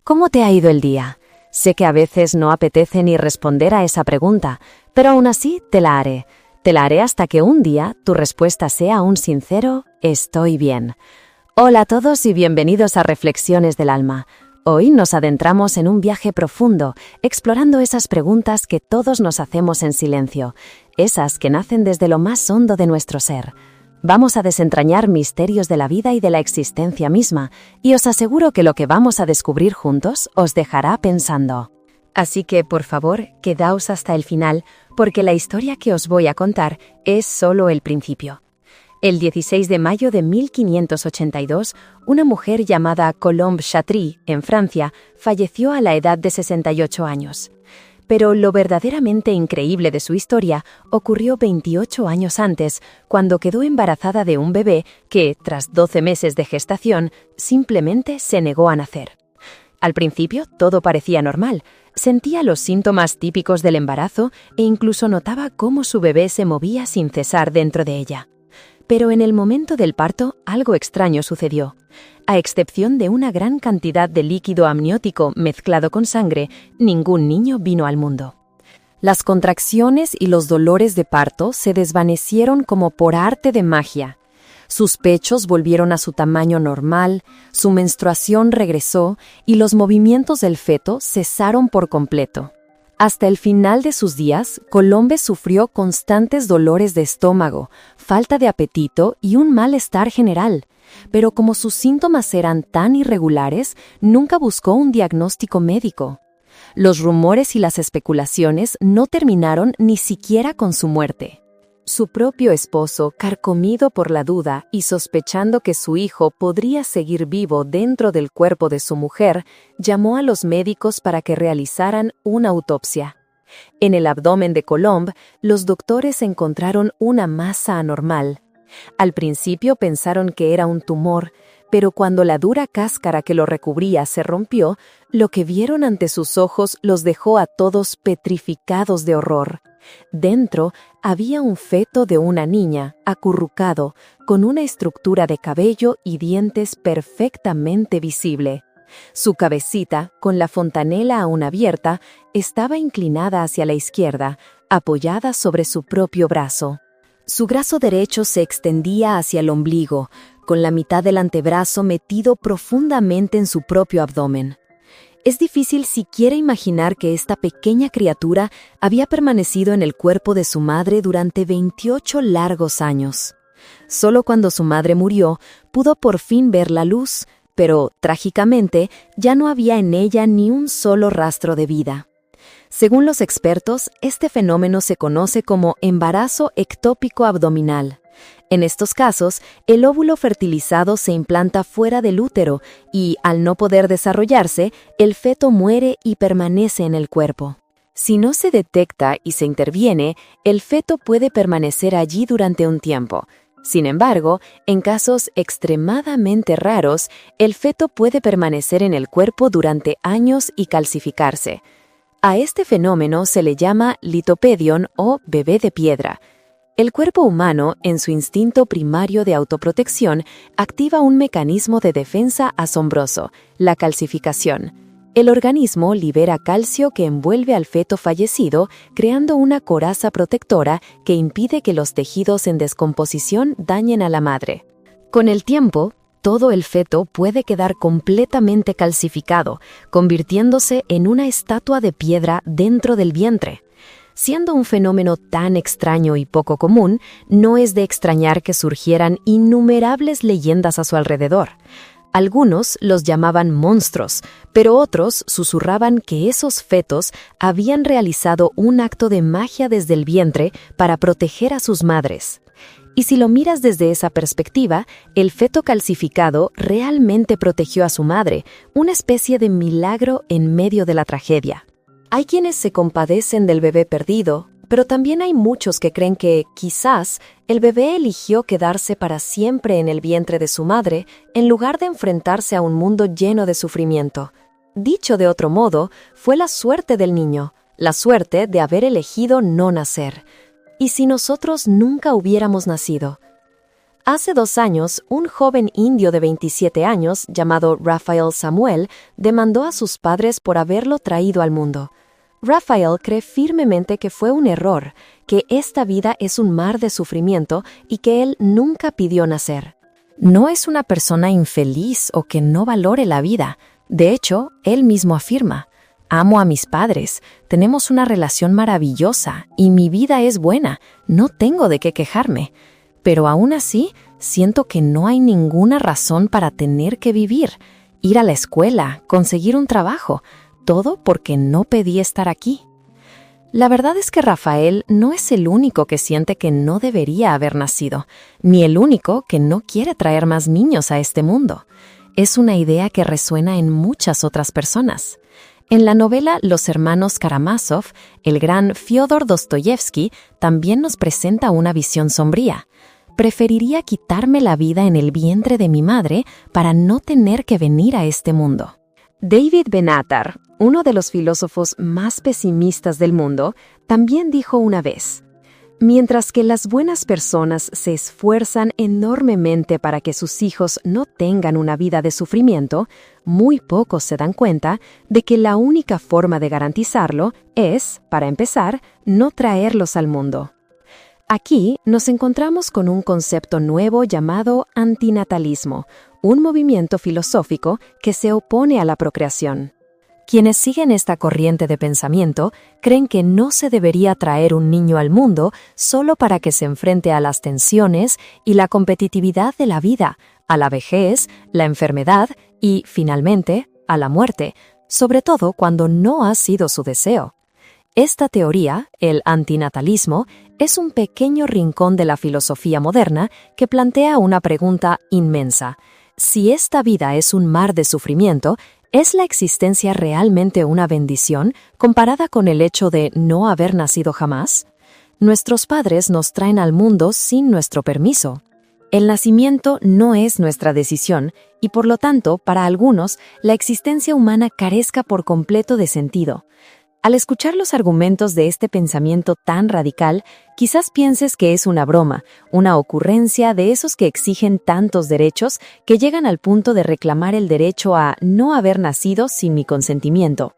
¿Cómo te ha ido el día? Sé que a veces no apetece ni responder a esa pregunta, pero aún así te la haré. Te la haré hasta que un día tu respuesta sea un sincero «estoy bien». Hola a todos y bienvenidos a Reflexiones del Alma. Hoy nos adentramos en un viaje profundo, explorando esas preguntas que todos nos hacemos en silencio, esas que nacen desde lo más hondo de nuestro ser. Vamos a desentrañar misterios de la vida y de la existencia misma, y os aseguro que lo que vamos a descubrir juntos os dejará pensando. Así que, por favor, quedaos hasta el final, porque la historia que os voy a contar es solo el principio. El 16 de mayo de 1582, una mujer llamada Colombe Chatry, en Francia, falleció a la edad de 68 años. Pero lo verdaderamente increíble de su historia ocurrió 28 años antes, cuando quedó embarazada de un bebé que, tras 12 meses de gestación, simplemente se negó a nacer. Al principio todo parecía normal. Sentía los síntomas típicos del embarazo e incluso notaba cómo su bebé se movía sin cesar dentro de ella. Pero en el momento del parto, algo extraño sucedió. A excepción de una gran cantidad de líquido amniótico mezclado con sangre, ningún niño vino al mundo. Las contracciones y los dolores de parto se desvanecieron como por arte de magia. Sus pechos volvieron a su tamaño normal, su menstruación regresó y los movimientos del feto cesaron por completo. Hasta el final de sus días, Colombe sufrió constantes dolores de estómago, falta de apetito y un malestar general. Pero como sus síntomas eran tan irregulares, nunca buscó un diagnóstico médico. Los rumores y las especulaciones no terminaron ni siquiera con su muerte. Su propio esposo, carcomido por la duda y sospechando que su hijo podría seguir vivo dentro del cuerpo de su mujer, llamó a los médicos para que realizaran una autopsia. En el abdomen de Colombe, los doctores encontraron una masa anormal. Al principio pensaron que era un tumor, pero cuando la dura cáscara que lo recubría se rompió, lo que vieron ante sus ojos los dejó a todos petrificados de horror. Dentro había un feto de una niña, acurrucado, con una estructura de cabello y dientes perfectamente visible. Su cabecita, con la fontanela aún abierta, estaba inclinada hacia la izquierda, apoyada sobre su propio brazo. Su brazo derecho se extendía hacia el ombligo, con la mitad del antebrazo metido profundamente en su propio abdomen. Es difícil siquiera imaginar que esta pequeña criatura había permanecido en el cuerpo de su madre durante 28 largos años. Solo cuando su madre murió, pudo por fin ver la luz, pero, trágicamente, ya no había en ella ni un solo rastro de vida. Según los expertos, este fenómeno se conoce como embarazo ectópico abdominal. En estos casos, el óvulo fertilizado se implanta fuera del útero y, al no poder desarrollarse, el feto muere y permanece en el cuerpo. Si no se detecta y se interviene, el feto puede permanecer allí durante un tiempo. Sin embargo, en casos extremadamente raros, el feto puede permanecer en el cuerpo durante años y calcificarse. A este fenómeno se le llama litopedion o bebé de piedra. El cuerpo humano, en su instinto primario de autoprotección, activa un mecanismo de defensa asombroso, la calcificación. El organismo libera calcio que envuelve al feto fallecido, creando una coraza protectora que impide que los tejidos en descomposición dañen a la madre. Con el tiempo, todo el feto puede quedar completamente calcificado, convirtiéndose en una estatua de piedra dentro del vientre. Siendo un fenómeno tan extraño y poco común, no es de extrañar que surgieran innumerables leyendas a su alrededor. Algunos los llamaban monstruos, pero otros susurraban que esos fetos habían realizado un acto de magia desde el vientre para proteger a sus madres. Y si lo miras desde esa perspectiva, el feto calcificado realmente protegió a su madre, una especie de milagro en medio de la tragedia. Hay quienes se compadecen del bebé perdido, pero también hay muchos que creen que, quizás, el bebé eligió quedarse para siempre en el vientre de su madre en lugar de enfrentarse a un mundo lleno de sufrimiento. Dicho de otro modo, fue la suerte del niño, la suerte de haber elegido no nacer. ¿Y si nosotros nunca hubiéramos nacido? Hace 2 años, un joven indio de 27 años, llamado Raphael Samuel, demandó a sus padres por haberlo traído al mundo. Raphael cree firmemente que fue un error, que esta vida es un mar de sufrimiento y que él nunca pidió nacer. No es una persona infeliz o que no valore la vida. De hecho, él mismo afirma: amo a mis padres, tenemos una relación maravillosa y mi vida es buena, no tengo de qué quejarme. Pero aún así, siento que no hay ninguna razón para tener que vivir, ir a la escuela, conseguir un trabajo, todo porque no pedí estar aquí. La verdad es que Raphael no es el único que siente que no debería haber nacido, ni el único que no quiere traer más niños a este mundo. Es una idea que resuena en muchas otras personas. En la novela Los hermanos Karamazov, el gran Fyodor Dostoyevsky también nos presenta una visión sombría. Preferiría quitarme la vida en el vientre de mi madre para no tener que venir a este mundo. David Benatar, uno de los filósofos más pesimistas del mundo, también dijo una vez: mientras que las buenas personas se esfuerzan enormemente para que sus hijos no tengan una vida de sufrimiento, muy pocos se dan cuenta de que la única forma de garantizarlo es, para empezar, no traerlos al mundo. Aquí nos encontramos con un concepto nuevo llamado antinatalismo, un movimiento filosófico que se opone a la procreación. Quienes siguen esta corriente de pensamiento creen que no se debería traer un niño al mundo solo para que se enfrente a las tensiones y la competitividad de la vida, a la vejez, la enfermedad y, finalmente, a la muerte, sobre todo cuando no ha sido su deseo. Esta teoría, el antinatalismo, es un pequeño rincón de la filosofía moderna que plantea una pregunta inmensa. Si esta vida es un mar de sufrimiento, ¿es la existencia realmente una bendición comparada con el hecho de no haber nacido jamás? Nuestros padres nos traen al mundo sin nuestro permiso. El nacimiento no es nuestra decisión y, por lo tanto, para algunos, la existencia humana carezca por completo de sentido. Al escuchar los argumentos de este pensamiento tan radical, quizás pienses que es una broma, una ocurrencia de esos que exigen tantos derechos que llegan al punto de reclamar el derecho a no haber nacido sin mi consentimiento.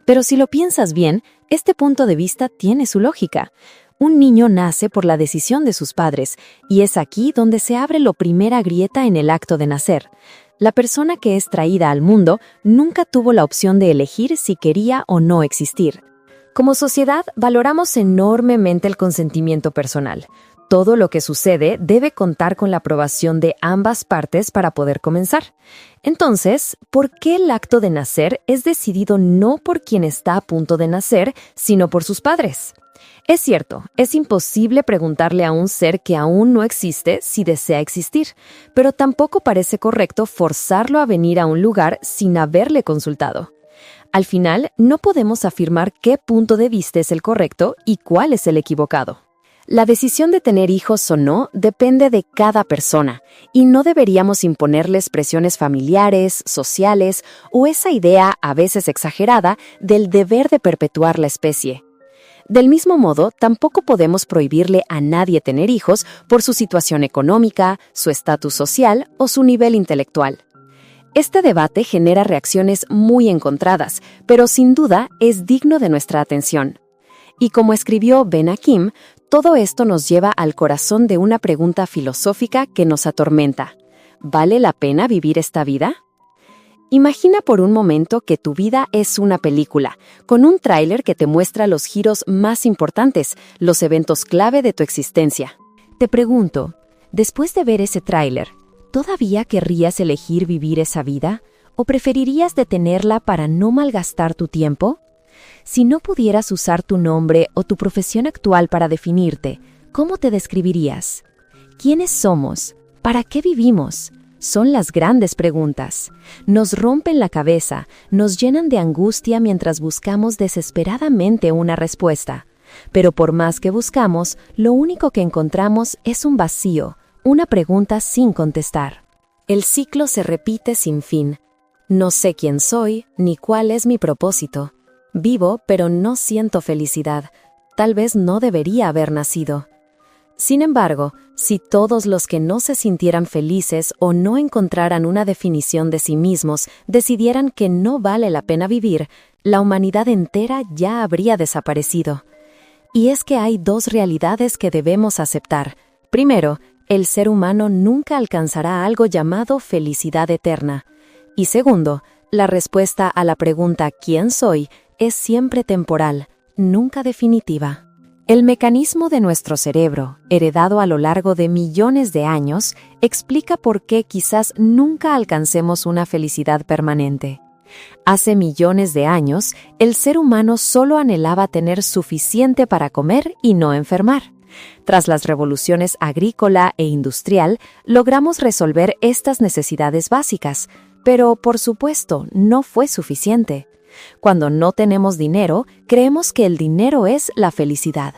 Pero si lo piensas bien, este punto de vista tiene su lógica. Un niño nace por la decisión de sus padres, y es aquí donde se abre la primera grieta en el acto de nacer. La persona que es traída al mundo nunca tuvo la opción de elegir si quería o no existir. Como sociedad, valoramos enormemente el consentimiento personal. Todo lo que sucede debe contar con la aprobación de ambas partes para poder comenzar. Entonces, ¿por qué el acto de nacer es decidido no por quien está a punto de nacer, sino por sus padres? Es cierto, es imposible preguntarle a un ser que aún no existe si desea existir, pero tampoco parece correcto forzarlo a venir a un lugar sin haberle consultado. Al final, no podemos afirmar qué punto de vista es el correcto y cuál es el equivocado. La decisión de tener hijos o no depende de cada persona, y no deberíamos imponerles presiones familiares, sociales o esa idea, a veces exagerada, del deber de perpetuar la especie. Del mismo modo, tampoco podemos prohibirle a nadie tener hijos por su situación económica, su estatus social o su nivel intelectual. Este debate genera reacciones muy encontradas, pero sin duda es digno de nuestra atención. Y como escribió Ben Hakim, todo esto nos lleva al corazón de una pregunta filosófica que nos atormenta. ¿Vale la pena vivir esta vida? Imagina por un momento que tu vida es una película, con un tráiler que te muestra los giros más importantes, los eventos clave de tu existencia. Te pregunto, después de ver ese tráiler, ¿todavía querrías elegir vivir esa vida? ¿O preferirías detenerla para no malgastar tu tiempo? Si no pudieras usar tu nombre o tu profesión actual para definirte, ¿cómo te describirías? ¿Quiénes somos? ¿Para qué vivimos? Son las grandes preguntas. Nos rompen la cabeza, nos llenan de angustia mientras buscamos desesperadamente una respuesta. Pero por más que buscamos, lo único que encontramos es un vacío, una pregunta sin contestar. El ciclo se repite sin fin. No sé quién soy, ni cuál es mi propósito. Vivo, pero no siento felicidad. Tal vez no debería haber nacido. Sin embargo, si todos los que no se sintieran felices o no encontraran una definición de sí mismos decidieran que no vale la pena vivir, la humanidad entera ya habría desaparecido. Y es que hay dos realidades que debemos aceptar. Primero, el ser humano nunca alcanzará algo llamado felicidad eterna. Y segundo, la respuesta a la pregunta ¿quién soy? Es siempre temporal, nunca definitiva. El mecanismo de nuestro cerebro, heredado a lo largo de millones de años, explica por qué quizás nunca alcancemos una felicidad permanente. Hace millones de años, el ser humano solo anhelaba tener suficiente para comer y no enfermar. Tras las revoluciones agrícola e industrial, logramos resolver estas necesidades básicas, pero, por supuesto, no fue suficiente. Cuando no tenemos dinero, creemos que el dinero es la felicidad.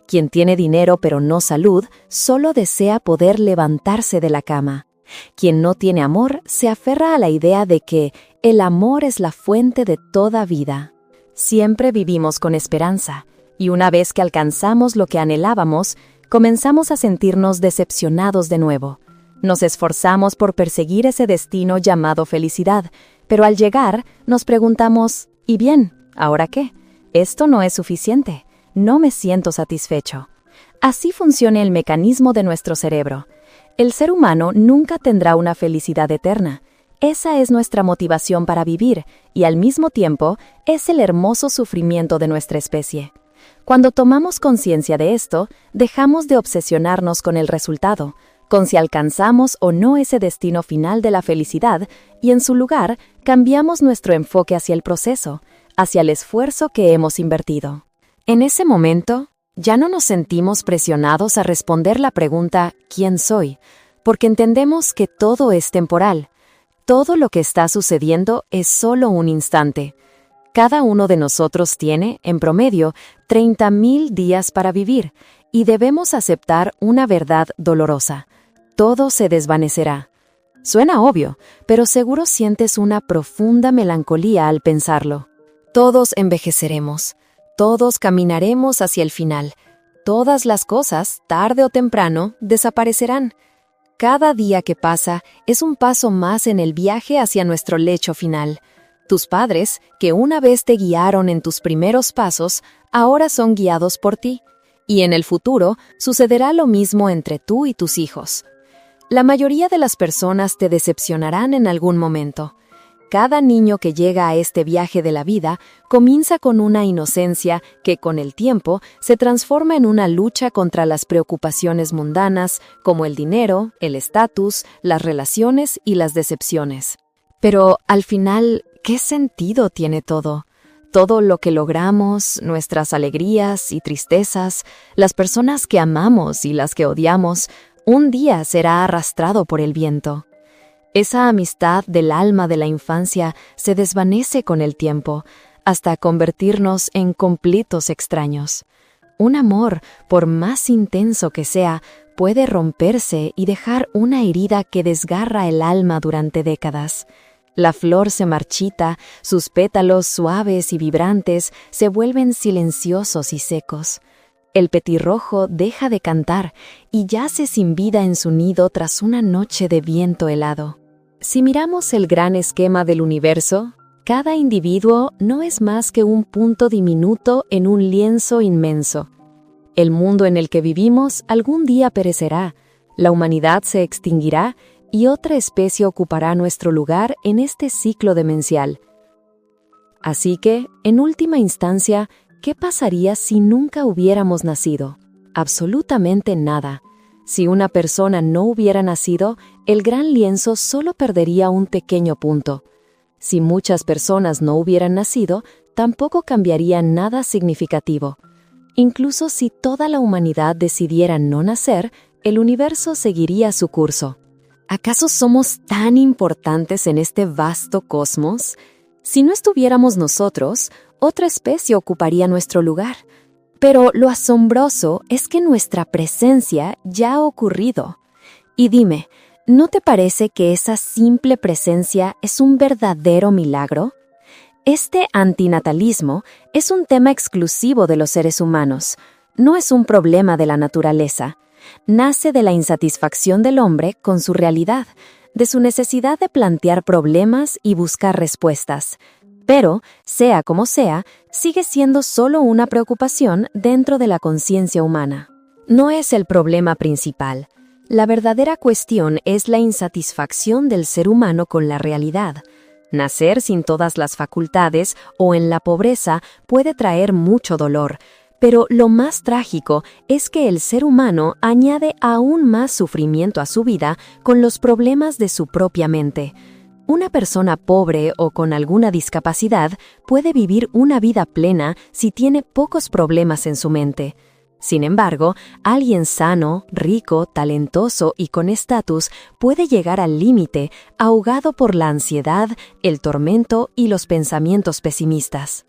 Quien tiene dinero pero no salud, solo desea poder levantarse de la cama. Quien no tiene amor se aferra a la idea de que el amor es la fuente de toda vida. Siempre vivimos con esperanza, y una vez que alcanzamos lo que anhelábamos, comenzamos a sentirnos decepcionados de nuevo. Nos esforzamos por perseguir ese destino llamado felicidad, pero al llegar nos preguntamos, ¿y bien, ahora qué? Esto no es suficiente, no me siento satisfecho. Así funciona el mecanismo de nuestro cerebro. El ser humano nunca tendrá una felicidad eterna. Esa es nuestra motivación para vivir y al mismo tiempo es el hermoso sufrimiento de nuestra especie. Cuando tomamos conciencia de esto, dejamos de obsesionarnos con el resultado, con si alcanzamos o no ese destino final de la felicidad, y en su lugar cambiamos nuestro enfoque hacia el proceso, hacia el esfuerzo que hemos invertido. En ese momento, ya no nos sentimos presionados a responder la pregunta ¿quién soy?, porque entendemos que todo es temporal. Todo lo que está sucediendo es solo un instante. Cada uno de nosotros tiene, en promedio, 30,000 días para vivir, y debemos aceptar una verdad dolorosa. Todo se desvanecerá. Suena obvio, pero seguro sientes una profunda melancolía al pensarlo. Todos envejeceremos. Todos caminaremos hacia el final. Todas las cosas, tarde o temprano, desaparecerán. Cada día que pasa es un paso más en el viaje hacia nuestro lecho final. Tus padres, que una vez te guiaron en tus primeros pasos, ahora son guiados por ti. Y en el futuro sucederá lo mismo entre tú y tus hijos. La mayoría de las personas te decepcionarán en algún momento. Cada niño que llega a este viaje de la vida comienza con una inocencia que con el tiempo se transforma en una lucha contra las preocupaciones mundanas como el dinero, el estatus, las relaciones y las decepciones. Pero al final, ¿qué sentido tiene todo? Todo lo que logramos, nuestras alegrías y tristezas, las personas que amamos y las que odiamos, un día será arrastrado por el viento. Esa amistad del alma de la infancia se desvanece con el tiempo, hasta convertirnos en completos extraños. Un amor, por más intenso que sea, puede romperse y dejar una herida que desgarra el alma durante décadas. La flor se marchita, sus pétalos suaves y vibrantes se vuelven silenciosos y secos. El petirrojo deja de cantar y yace sin vida en su nido tras una noche de viento helado. Si miramos el gran esquema del universo, cada individuo no es más que un punto diminuto en un lienzo inmenso. El mundo en el que vivimos algún día perecerá, la humanidad se extinguirá y otra especie ocupará nuestro lugar en este ciclo demencial. Así que, en última instancia, ¿qué pasaría si nunca hubiéramos nacido? Absolutamente nada. Si una persona no hubiera nacido, el gran lienzo solo perdería un pequeño punto. Si muchas personas no hubieran nacido, tampoco cambiaría nada significativo. Incluso si toda la humanidad decidiera no nacer, el universo seguiría su curso. ¿Acaso somos tan importantes en este vasto cosmos? Si no estuviéramos nosotros, otra especie ocuparía nuestro lugar. Pero lo asombroso es que nuestra presencia ya ha ocurrido. Y dime, ¿no te parece que esa simple presencia es un verdadero milagro? Este antinatalismo es un tema exclusivo de los seres humanos. No es un problema de la naturaleza. Nace de la insatisfacción del hombre con su realidad, de su necesidad de plantear problemas y buscar respuestas. Pero, sea como sea, sigue siendo solo una preocupación dentro de la conciencia humana. No es el problema principal. La verdadera cuestión es la insatisfacción del ser humano con la realidad. Nacer sin todas las facultades o en la pobreza puede traer mucho dolor, pero lo más trágico es que el ser humano añade aún más sufrimiento a su vida con los problemas de su propia mente. Una persona pobre o con alguna discapacidad puede vivir una vida plena si tiene pocos problemas en su mente. Sin embargo, alguien sano, rico, talentoso y con estatus puede llegar al límite, ahogado por la ansiedad, el tormento y los pensamientos pesimistas.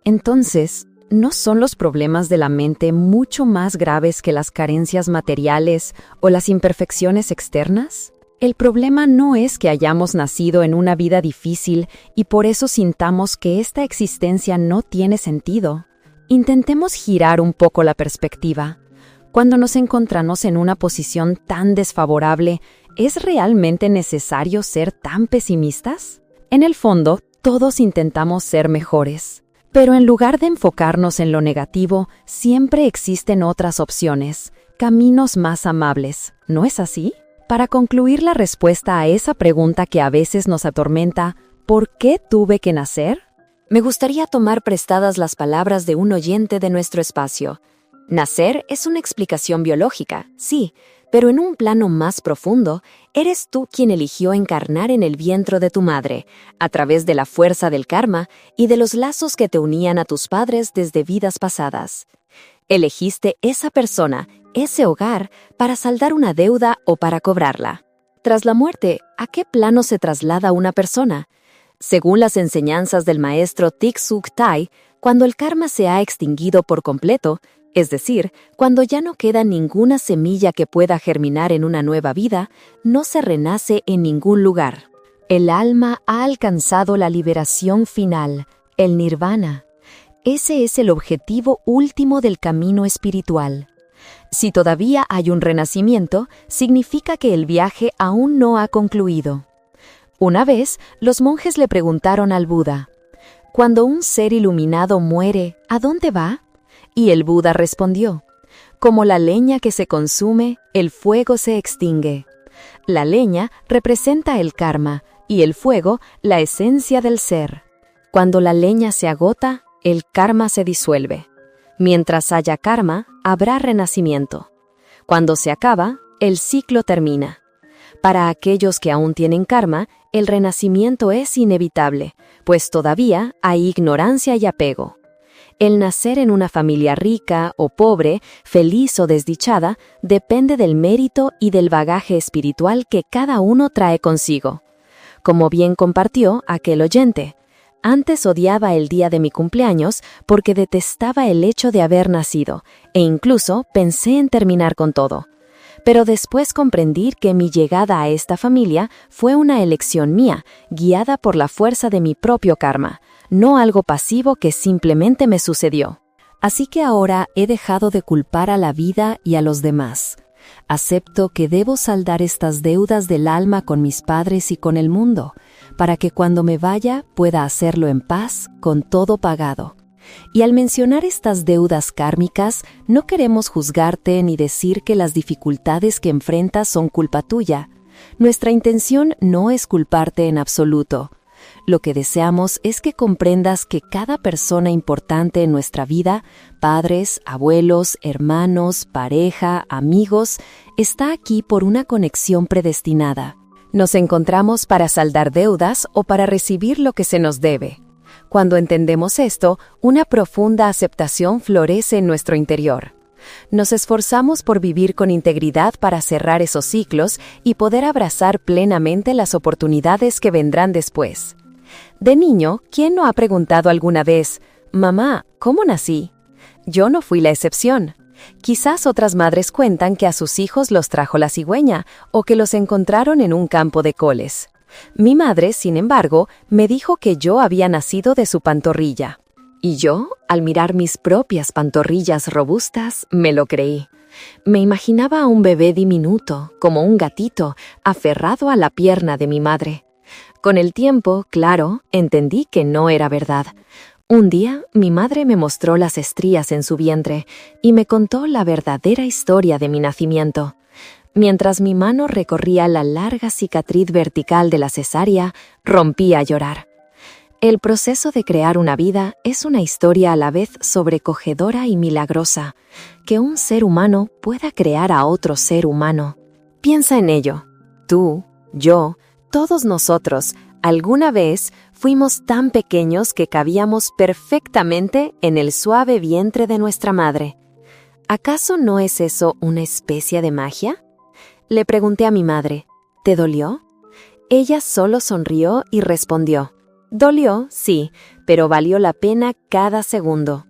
Entonces, ¿no son los problemas de la mente mucho más graves que las carencias materiales o las imperfecciones externas? El problema no es que hayamos nacido en una vida difícil y por eso sintamos que esta existencia no tiene sentido. Intentemos girar un poco la perspectiva. Cuando nos encontramos en una posición tan desfavorable, ¿es realmente necesario ser tan pesimistas? En el fondo, todos intentamos ser mejores. Pero en lugar de enfocarnos en lo negativo, siempre existen otras opciones, caminos más amables, ¿no es así? Para concluir la respuesta a esa pregunta que a veces nos atormenta, ¿por qué tuve que nacer? Me gustaría tomar prestadas las palabras de un oyente de nuestro espacio. Nacer es una explicación biológica, sí, pero en un plano más profundo, eres tú quien eligió encarnar en el vientre de tu madre, a través de la fuerza del karma y de los lazos que te unían a tus padres desde vidas pasadas. Elegiste esa persona, ese hogar, para saldar una deuda o para cobrarla. Tras la muerte, ¿a qué plano se traslada una persona? Según las enseñanzas del maestro Thich Nhat Hanh, cuando el karma se ha extinguido por completo, es decir, cuando ya no queda ninguna semilla que pueda germinar en una nueva vida, no se renace en ningún lugar. El alma ha alcanzado la liberación final, el nirvana. Ese es el objetivo último del camino espiritual. Si todavía hay un renacimiento, significa que el viaje aún no ha concluido. Una vez, los monjes le preguntaron al Buda, «Cuando un ser iluminado muere, ¿a dónde va?» Y el Buda respondió, «Como la leña que se consume, el fuego se extingue». La leña representa el karma y el fuego la esencia del ser. Cuando la leña se agota, el karma se disuelve. Mientras haya karma, habrá renacimiento. Cuando se acaba, el ciclo termina. Para aquellos que aún tienen karma, el renacimiento es inevitable, pues todavía hay ignorancia y apego. El nacer en una familia rica o pobre, feliz o desdichada, depende del mérito y del bagaje espiritual que cada uno trae consigo. Como bien compartió aquel oyente, antes odiaba el día de mi cumpleaños porque detestaba el hecho de haber nacido e incluso pensé en terminar con todo. Pero después comprendí que mi llegada a esta familia fue una elección mía, guiada por la fuerza de mi propio karma, no algo pasivo que simplemente me sucedió. Así que ahora he dejado de culpar a la vida y a los demás. Acepto que debo saldar estas deudas del alma con mis padres y con el mundo, para que cuando me vaya pueda hacerlo en paz, con todo pagado. Y al mencionar estas deudas kármicas, no queremos juzgarte ni decir que las dificultades que enfrentas son culpa tuya. Nuestra intención no es culparte en absoluto. Lo que deseamos es que comprendas que cada persona importante en nuestra vida, padres, abuelos, hermanos, pareja, amigos, está aquí por una conexión predestinada. Nos encontramos para saldar deudas o para recibir lo que se nos debe. Cuando entendemos esto, una profunda aceptación florece en nuestro interior. Nos esforzamos por vivir con integridad para cerrar esos ciclos y poder abrazar plenamente las oportunidades que vendrán después. De niño, ¿quién no ha preguntado alguna vez, «Mamá, ¿cómo nací?» Yo no fui la excepción. Quizás otras madres cuentan que a sus hijos los trajo la cigüeña o que los encontraron en un campo de coles. Mi madre, sin embargo, me dijo que yo había nacido de su pantorrilla. Y yo, al mirar mis propias pantorrillas robustas, me lo creí. Me imaginaba a un bebé diminuto, como un gatito, aferrado a la pierna de mi madre. Con el tiempo, claro, entendí que no era verdad. Un día, mi madre me mostró las estrías en su vientre y me contó la verdadera historia de mi nacimiento. Mientras mi mano recorría la larga cicatriz vertical de la cesárea, rompí a llorar. El proceso de crear una vida es una historia a la vez sobrecogedora y milagrosa. Que un ser humano pueda crear a otro ser humano. Piensa en ello. Tú, yo, todos nosotros, alguna vez fuimos tan pequeños que cabíamos perfectamente en el suave vientre de nuestra madre. ¿Acaso no es eso una especie de magia? Le pregunté a mi madre, ¿te dolió? Ella solo sonrió y respondió, dolió, sí, pero valió la pena cada segundo.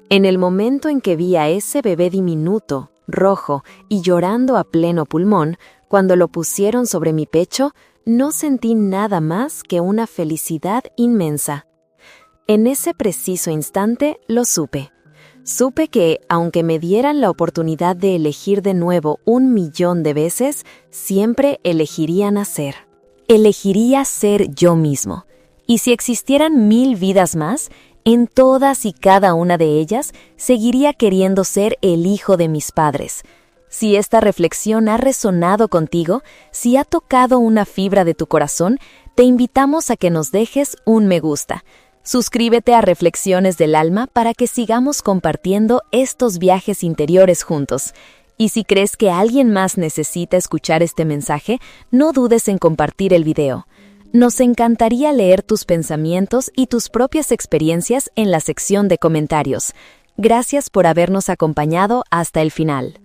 En el momento en que vi a ese bebé diminuto, rojo y llorando a pleno pulmón, cuando lo pusieron sobre mi pecho, no sentí nada más que una felicidad inmensa. En ese preciso instante lo supe. Supe que, aunque me dieran la oportunidad de elegir de nuevo 1.000.000 de veces, siempre elegiría nacer. Elegiría ser yo mismo. Y si existieran 1.000 vidas más, en todas y cada una de ellas, seguiría queriendo ser el hijo de mis padres. Si esta reflexión ha resonado contigo, si ha tocado una fibra de tu corazón, te invitamos a que nos dejes un me gusta. Suscríbete a Reflexiones del Alma para que sigamos compartiendo estos viajes interiores juntos. Y si crees que alguien más necesita escuchar este mensaje, no dudes en compartir el video. Nos encantaría leer tus pensamientos y tus propias experiencias en la sección de comentarios. Gracias por habernos acompañado hasta el final.